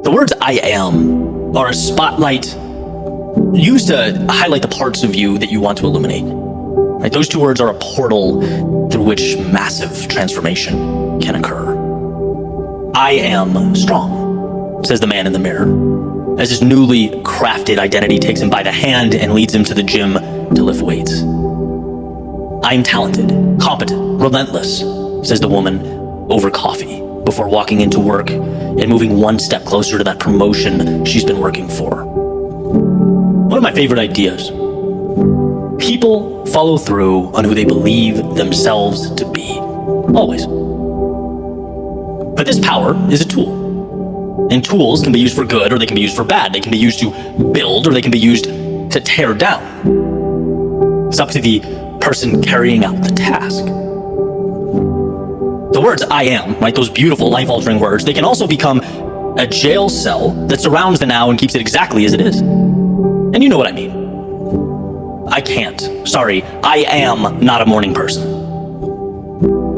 The words I am are a spotlight used to highlight the parts of you that you want to illuminate. Right? Those two words are a portal through which massive transformation can occur. I am strong, says the man in the mirror, as his newly crafted identity takes him by the hand and leads him to the gym to lift weights. I'm talented, competent, relentless, says the woman over coffee before walking into work and moving one step closer to that promotion she's been working for. One of my favorite ideas. People follow through on who they believe themselves to be. Always. But this power is a tool. And tools can be used for good or they can be used for bad. They can be used to build or they can be used to tear down. It's up to the person carrying out the task. The words I am, right, those beautiful life-altering words, they can also become a jail cell that surrounds the now and keeps it exactly as it is. And you know what I mean. I can't. Sorry, I am not a morning person.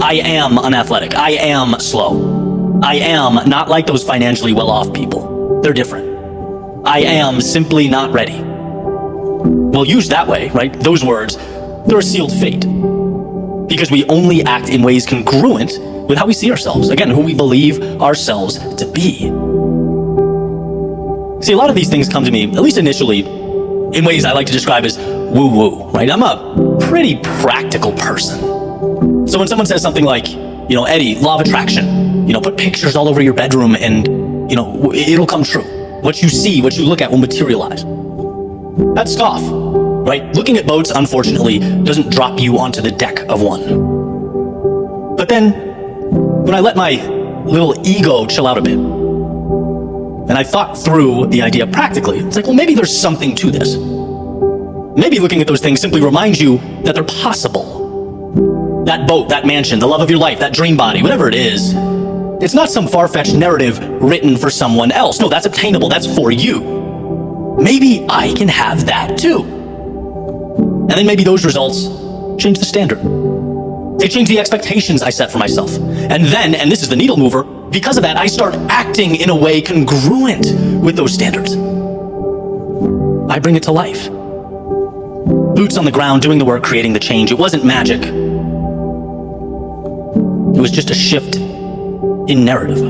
I am unathletic. I am slow. I am not like those financially well-off people. They're different. I am simply not ready. Well, used that way, right, those words, they're a sealed fate. Because we only act in ways congruent with how we see ourselves. Again, who we believe ourselves to be. See, a lot of these things come to me, at least initially, in ways I like to describe as woo-woo, right? I'm a pretty practical person. So when someone says something like, Eddie, law of attraction, put pictures all over your bedroom and, it'll come true. What you see, what you look at will materialize. That's scoff. Right? Looking at boats, unfortunately, doesn't drop you onto the deck of one. But then, when I let my little ego chill out a bit, and I thought through the idea practically, it's like, well, maybe there's something to this. Maybe looking at those things simply reminds you that they're possible. That boat, that mansion, the love of your life, that dream body, whatever it is, it's not some far-fetched narrative written for someone else. No, that's obtainable. That's for you. Maybe I can have that too. And then maybe those results change the standard. They change the expectations I set for myself. And then, and this is the needle mover, because of that, I start acting in a way congruent with those standards. I bring it to life. Boots on the ground, doing the work, creating the change. It wasn't magic. It was just a shift in narrative.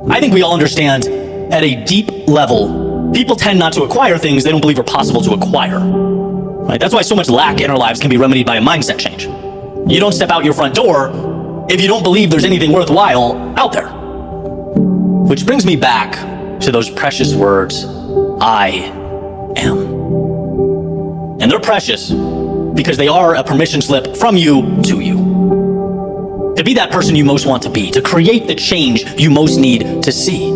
I think we all understand at a deep level, people tend not to acquire things they don't believe are possible to acquire. Right? That's why so much lack in our lives can be remedied by a mindset change. You don't step out your front door if you don't believe there's anything worthwhile out there. Which brings me back to those precious words, I am. And they're precious because they are a permission slip from you to you. To be that person you most want to be, to create the change you most need to see.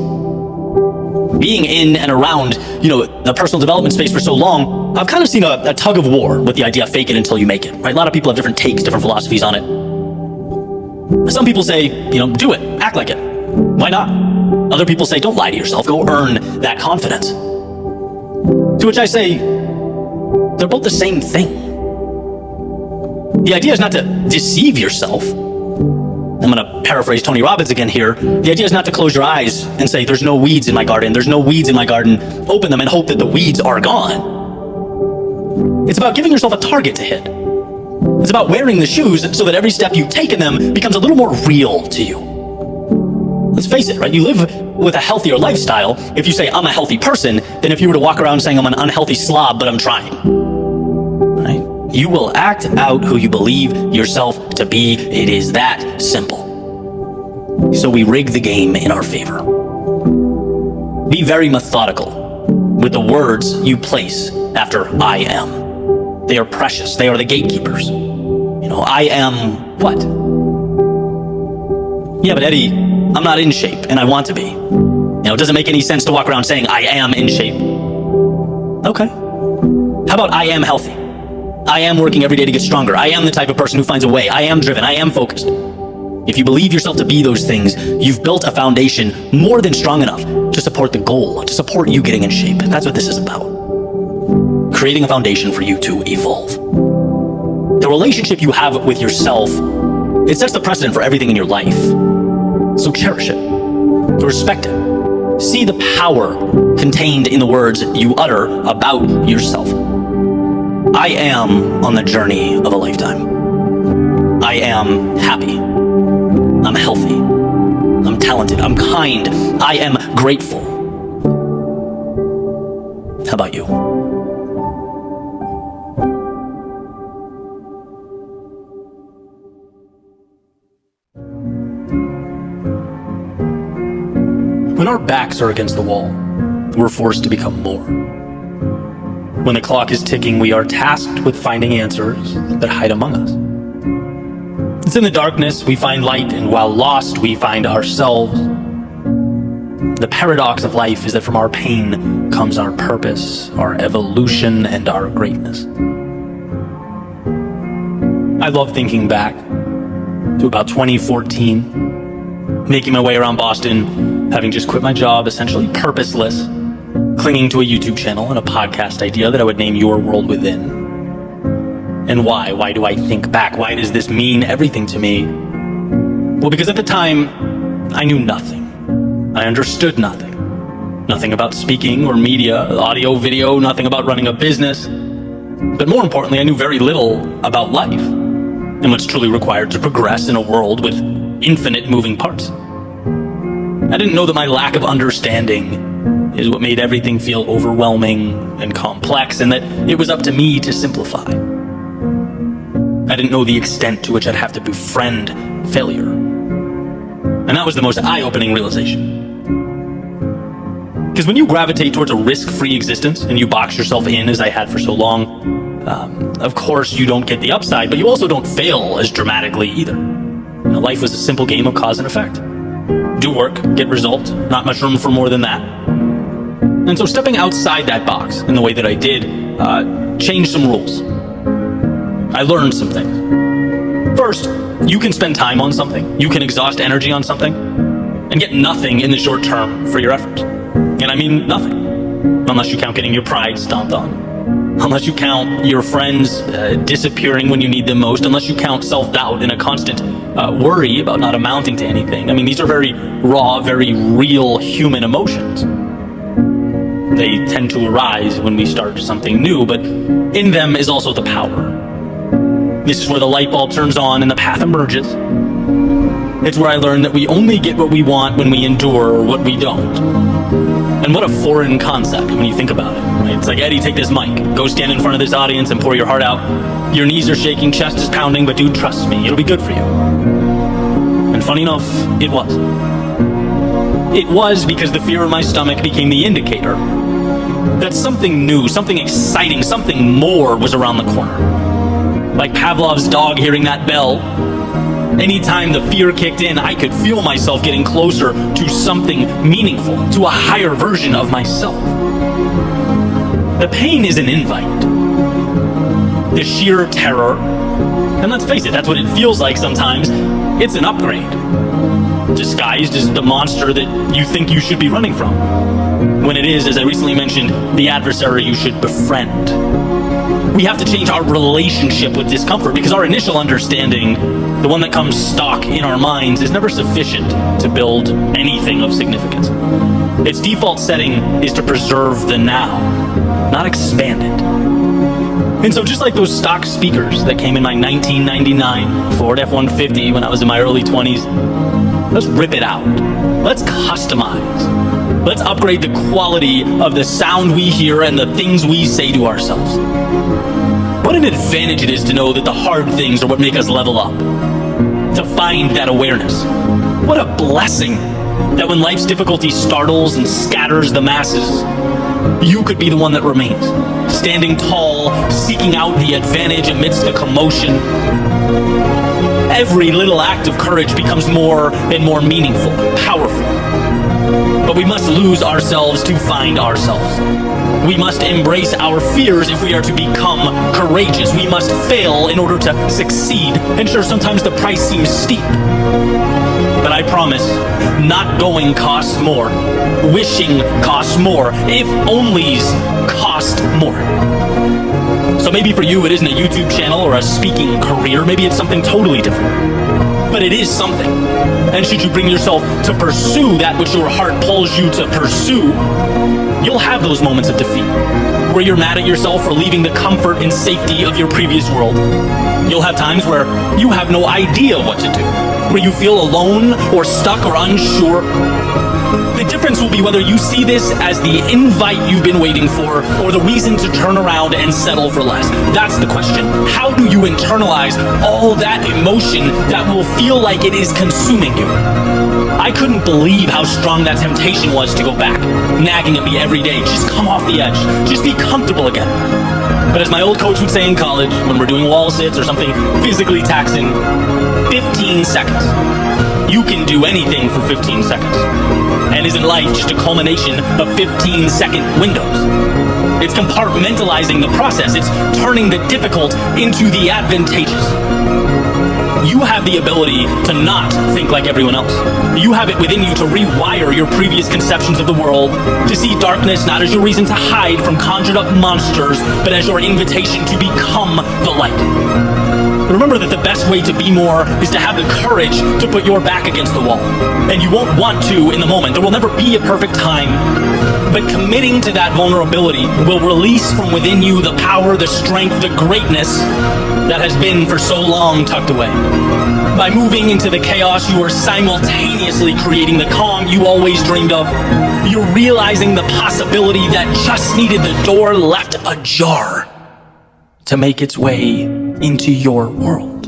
Being in and around, the personal development space for so long, I've kind of seen a tug of war with the idea of fake it until you make it, right? A lot of people have different takes, different philosophies on it. Some people say, do it, act like it. Why not? Other people say, don't lie to yourself, go earn that confidence. To which I say, they're both the same thing. The idea is not to deceive yourself. I'm going to paraphrase Tony Robbins again here. The idea is not to close your eyes and say, there's no weeds in my garden. There's no weeds in my garden. Open them and hope that the weeds are gone. It's about giving yourself a target to hit. It's about wearing the shoes so that every step you take in them becomes a little more real to you. Let's face it, right? You live with a healthier lifestyle if you say, I'm a healthy person, than if you were to walk around saying, I'm an unhealthy slob, but I'm trying. Right? You will act out who you believe yourself to be. It is that simple. So we rig the game in our favor. Be very methodical with the words you place after I am. They are precious. They are the gatekeepers. I am what? Yeah, but Eddie, I'm not in shape and I want to be. It doesn't make any sense to walk around saying I am in shape. Okay. How about I am healthy? I am working every day to get stronger. I am the type of person who finds a way. I am driven. I am focused. If you believe yourself to be those things, you've built a foundation more than strong enough to support the goal, to support you getting in shape. That's what this is about. Creating a foundation for you to evolve. The relationship you have with yourself, it sets the precedent for everything in your life. So cherish it. Respect it. See the power contained in the words you utter about yourself. I am on the journey of a lifetime. I am happy. I'm healthy. I'm talented. I'm kind. I am grateful. How about you? When our backs are against the wall, we're forced to become more. When the clock is ticking, we are tasked with finding answers that hide among us. It's in the darkness we find light, and while lost, we find ourselves. The paradox of life is that from our pain comes our purpose, our evolution, and our greatness. I love thinking back to about 2014, making my way around Boston, having just quit my job, essentially purposeless, clinging to a YouTube channel and a podcast idea that I would name Your World Within. And why? Why do I think back? Why does this mean everything to me? Well, because at the time, I knew nothing. I understood nothing. Nothing about speaking or media, audio, video, nothing about running a business. But more importantly, I knew very little about life and what's truly required to progress in a world with infinite moving parts. I didn't know that my lack of understanding is what made everything feel overwhelming and complex, and that it was up to me to simplify. I didn't know the extent to which I'd have to befriend failure. And that was the most eye-opening realization. Because when you gravitate towards a risk-free existence and you box yourself in, as I had for so long, of course you don't get the upside, but you also don't fail as dramatically either. You know, life was a simple game of cause and effect. Do work, get result, not much room for more than that. And so stepping outside that box in the way that I did, changed some rules. I learned some things. First, you can spend time on something, you can exhaust energy on something, and get nothing in the short term for your efforts. And I mean nothing. Unless you count getting your pride stomped on. Unless you count your friends disappearing when you need them most. Unless you count self-doubt and a constant worry about not amounting to anything. I mean, these are very raw, very real human emotions. They tend to arise when we start something new, but in them is also the power. This is where the light bulb turns on and the path emerges. It's where I learned that we only get what we want when we endure what we don't. And what a foreign concept when you think about it. Right? It's like, Eddie, take this mic. Go stand in front of this audience and pour your heart out. Your knees are shaking, chest is pounding, but dude, trust me, it'll be good for you. And funny enough, it was. It was because the fear in my stomach became the indicator that something new, something exciting, something more was around the corner. Like Pavlov's dog hearing that bell. Anytime the fear kicked in, I could feel myself getting closer to something meaningful, to a higher version of myself. The pain is an invite. The sheer terror, and let's face it, that's what it feels like sometimes, it's an upgrade. Disguised as the monster that you think you should be running from. When it is, as I recently mentioned, the adversary you should befriend. We have to change our relationship with discomfort because our initial understanding, the one that comes stock in our minds, is never sufficient to build anything of significance. Its default setting is to preserve the now, not expand it. And so just like those stock speakers that came in my 1999 Ford F-150 when I was in my early 20s, let's rip it out. Let's customize. Let's upgrade the quality of the sound we hear and the things we say to ourselves. What an advantage it is to know that the hard things are what make us level up. To find that awareness. What a blessing that when life's difficulty startles and scatters the masses, you could be the one that remains. Standing tall, seeking out the advantage amidst the commotion. Every little act of courage becomes more and more meaningful, powerful. But we must lose ourselves to find ourselves. We must embrace our fears if we are to become courageous. We must fail in order to succeed. And sure, sometimes the price seems steep. But I promise, not going costs more. Wishing costs more. If onlys cost more. So maybe for you it isn't a YouTube channel or a speaking career. Maybe it's something totally different. but it is something. And should you bring yourself to pursue that which your heart pulls you to pursue, you'll have those moments of defeat, where you're mad at yourself for leaving the comfort and safety of your previous world. You'll have times where you have no idea what to do, where you feel alone or stuck or unsure. The difference will be whether you see this as the invite you've been waiting for or the reason to turn around and settle for less. That's the question. How do you internalize all that emotion that will feel like it is consuming you? I couldn't believe how strong that temptation was to go back, nagging at me every day. Just come off the edge. Just be comfortable again. But as my old coach would say in college, when we're doing wall sits or something physically taxing, 15 seconds. You can do anything for 15 seconds. And isn't life just a culmination of 15-second windows? It's compartmentalizing the process. It's turning the difficult into the advantageous. You have the ability to not think like everyone else. You have it within you to rewire your previous conceptions of the world, to see darkness not as your reason to hide from conjured up monsters, but as your invitation to become the light. Remember that the best way to be more is to have the courage to put your back against the wall. And you won't want to in the moment. There will never be a perfect time. But committing to that vulnerability will release from within you the power, the strength, the greatness that has been for so long tucked away. By moving into the chaos, you are simultaneously creating the calm you always dreamed of. You're realizing the possibility that just needed the door left ajar to make its way into your world.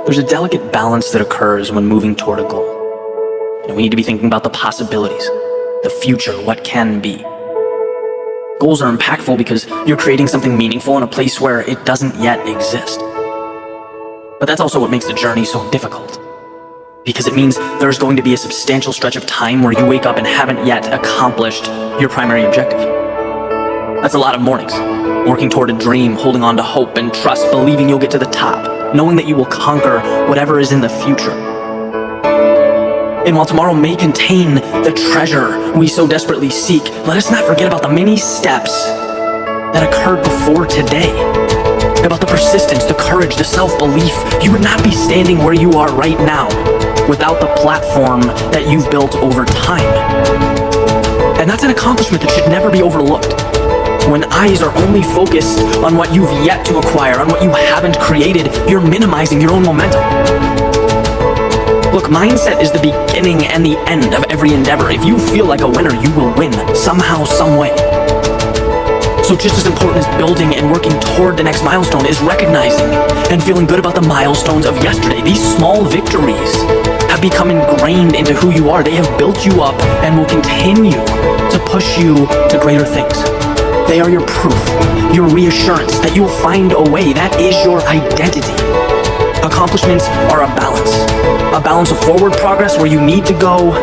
There's a delicate balance that occurs when moving toward a goal. And we need to be thinking about the possibilities, the future, what can be. Goals are impactful because you're creating something meaningful in a place where it doesn't yet exist. But that's also what makes the journey so difficult. Because it means there's going to be a substantial stretch of time where you wake up and haven't yet accomplished your primary objective. That's a lot of mornings, working toward a dream, holding on to hope and trust, believing you'll get to the top, knowing that you will conquer whatever is in the future. And while tomorrow may contain the treasure we so desperately seek, let us not forget about the many steps that occurred before today. About the persistence, the courage, the self-belief. You would not be standing where you are right now without the platform that you've built over time. And that's an accomplishment that should never be overlooked. When eyes are only focused on what you've yet to acquire, on what you haven't created, you're minimizing your own momentum. Look, mindset is the beginning and the end of every endeavor. If you feel like a winner, you will win somehow, some way. So just as important as building and working toward the next milestone is recognizing and feeling good about the milestones of yesterday. These small victories have become ingrained into who you are. They have built you up and will continue to push you to greater things. They are your proof, your reassurance that you'll find a way. That is your identity. Accomplishments are a balance of forward progress where you need to go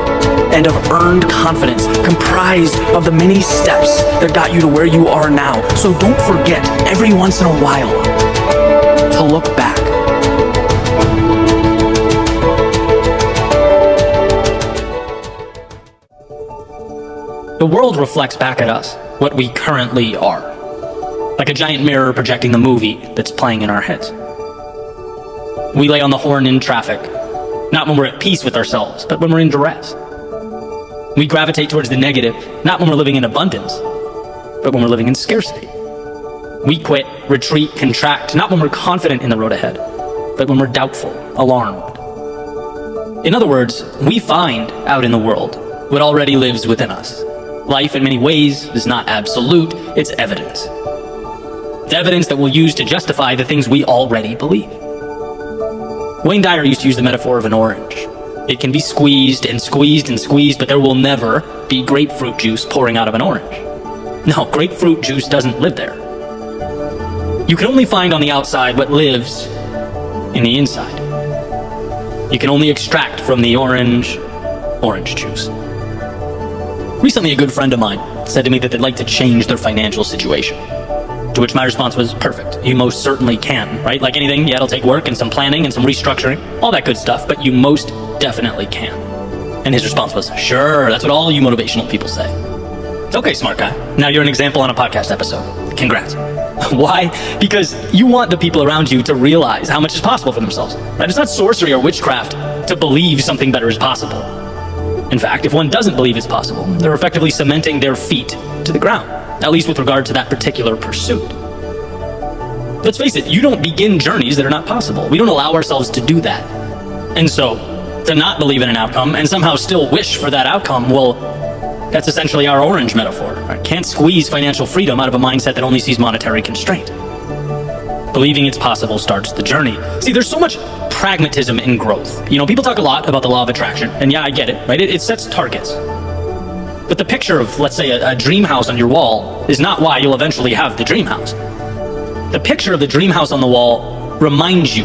and of earned confidence, comprised of the many steps that got you to where you are now. So don't forget, every once in a while, to look back. The world reflects back at us what we currently are, like a giant mirror projecting the movie that's playing in our heads. We lay on the horn in traffic, not when we're at peace with ourselves, but when we're in duress. We gravitate towards the negative, not when we're living in abundance, but when we're living in scarcity. We quit, retreat, contract, not when we're confident in the road ahead, but when we're doubtful, alarmed. In other words, we find out in the world what already lives within us. Life, in many ways, is not absolute, it's evidence. It's evidence that we'll use to justify the things we already believe. Wayne Dyer used to use the metaphor of an orange. It can be squeezed and squeezed and squeezed, but there will never be grapefruit juice pouring out of an orange. No, grapefruit juice doesn't live there. You can only find on the outside what lives in the inside. You can only extract from the orange juice. Recently, a good friend of mine said to me that they'd like to change their financial situation. To which my response was, perfect. You most certainly can, right? Like anything, yeah, it'll take work and some planning and some restructuring, all that good stuff, but you most definitely can. And his response was, sure, that's what all you motivational people say. Okay, smart guy. Now you're an example on a podcast episode. Congrats. Why? Because you want the people around you to realize how much is possible for themselves. Right? It's not sorcery or witchcraft to believe something better is possible. In fact, if one doesn't believe it's possible, they're effectively cementing their feet to the ground, at least with regard to that particular pursuit. Let's face it, you don't begin journeys that are not possible. We don't allow ourselves to do that. And so, to not believe in an outcome and somehow still wish for that outcome, well, that's essentially our orange metaphor. Right? Can't squeeze financial freedom out of a mindset that only sees monetary constraint. Believing it's possible starts the journey. See, there's so much pragmatism in growth. You know, people talk a lot about the law of attraction, and yeah, I get it, right? It sets targets. But the picture of, let's say, a dream house on your wall is not why you'll eventually have the dream house. The picture of the dream house on the wall reminds you,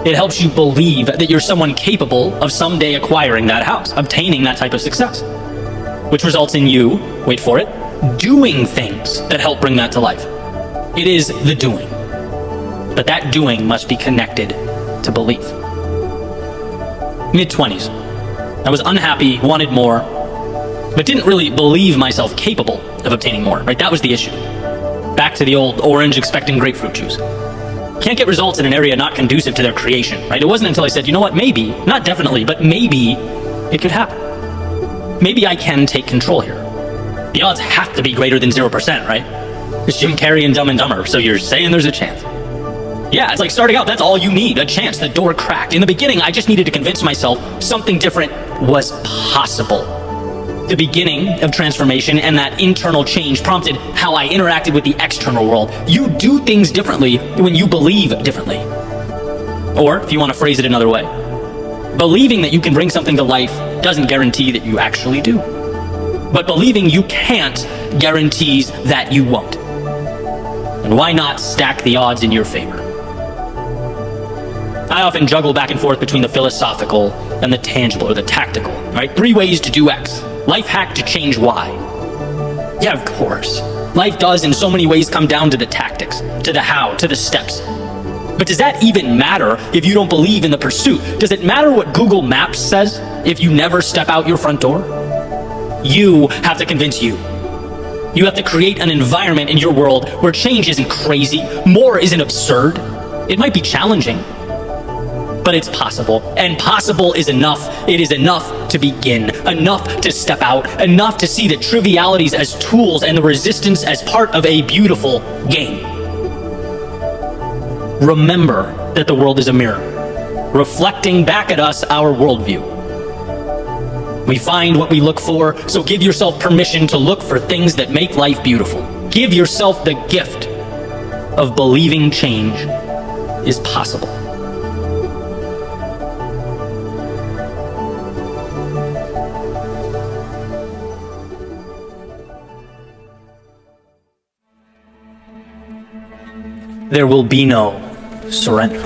it helps you believe that you're someone capable of someday acquiring that house, obtaining that type of success, which results in you, wait for it, doing things that help bring that to life. It is the doing. But that doing must be connected to belief. Mid-20s. I was unhappy, wanted more, but didn't really believe myself capable of obtaining more, right? That was the issue. Back to the old orange expecting grapefruit juice. Can't get results in an area not conducive to their creation, right? It wasn't until I said, you know what, maybe, not definitely, but maybe it could happen. Maybe I can take control here. The odds have to be greater than 0%, right? It's Jim Carrey and Dumb and Dumber, so you're saying there's a chance. Yeah, it's like starting out, that's all you need, a chance, the door cracked. In the beginning, I just needed to convince myself something different was possible. The beginning of transformation and that internal change prompted how I interacted with the external world. You do things differently when you believe differently. Or, if you want to phrase it another way, believing that you can bring something to life doesn't guarantee that you actually do. But believing you can't guarantees that you won't. And why not stack the odds in your favor? I often juggle back and forth between the philosophical and the tangible or the tactical, right? 3 ways to do X. Life hack to change Y. Yeah, of course. Life does in so many ways come down to the tactics, to the how, to the steps. But does that even matter if you don't believe in the pursuit? Does it matter what Google Maps says if you never step out your front door? You have to convince you. You have to create an environment in your world where change isn't crazy, more isn't absurd. It might be challenging, but it's possible, and possible is enough. It is enough to begin, enough to step out, enough to see the trivialities as tools and the resistance as part of a beautiful game. Remember that the world is a mirror, reflecting back at us our worldview. We find what we look for, so give yourself permission to look for things that make life beautiful. Give yourself the gift of believing change is possible. There will be no surrender.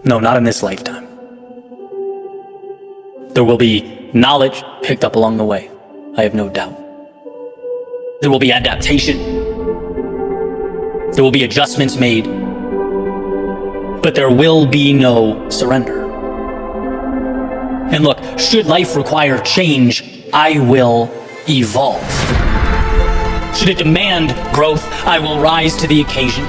No, not in this lifetime. There will be knowledge picked up along the way. I have no doubt. There will be adaptation. There will be adjustments made. But there will be no surrender. And look, should life require change, I will evolve. Should it demand growth, I will rise to the occasion.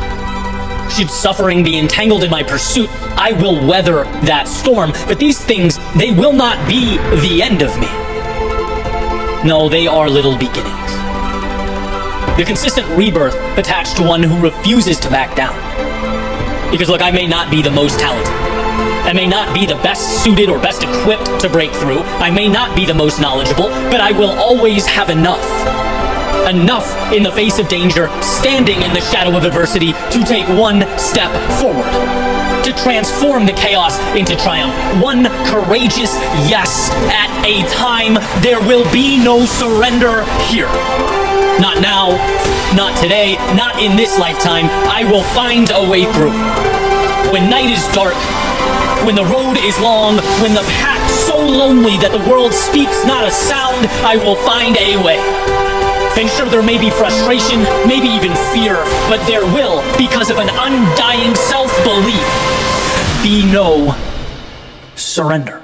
Should suffering be entangled in my pursuit, I will weather that storm. But these things, they will not be the end of me. No, they are little beginnings. The consistent rebirth attached to one who refuses to back down. Because look, I may not be the most talented. I may not be the best suited or best equipped to break through. I may not be the most knowledgeable, but I will always have enough. Enough in the face of danger, standing in the shadow of adversity to take one step forward, to transform the chaos into triumph. One courageous yes at a time. There will be no surrender here. Not now, not today, not in this lifetime. I will find a way through. When night is dark, when the road is long, when the path so lonely that the world speaks not a sound, I will find a way. And sure, there may be frustration, maybe even fear, but there will, because of an undying self-belief, be no surrender.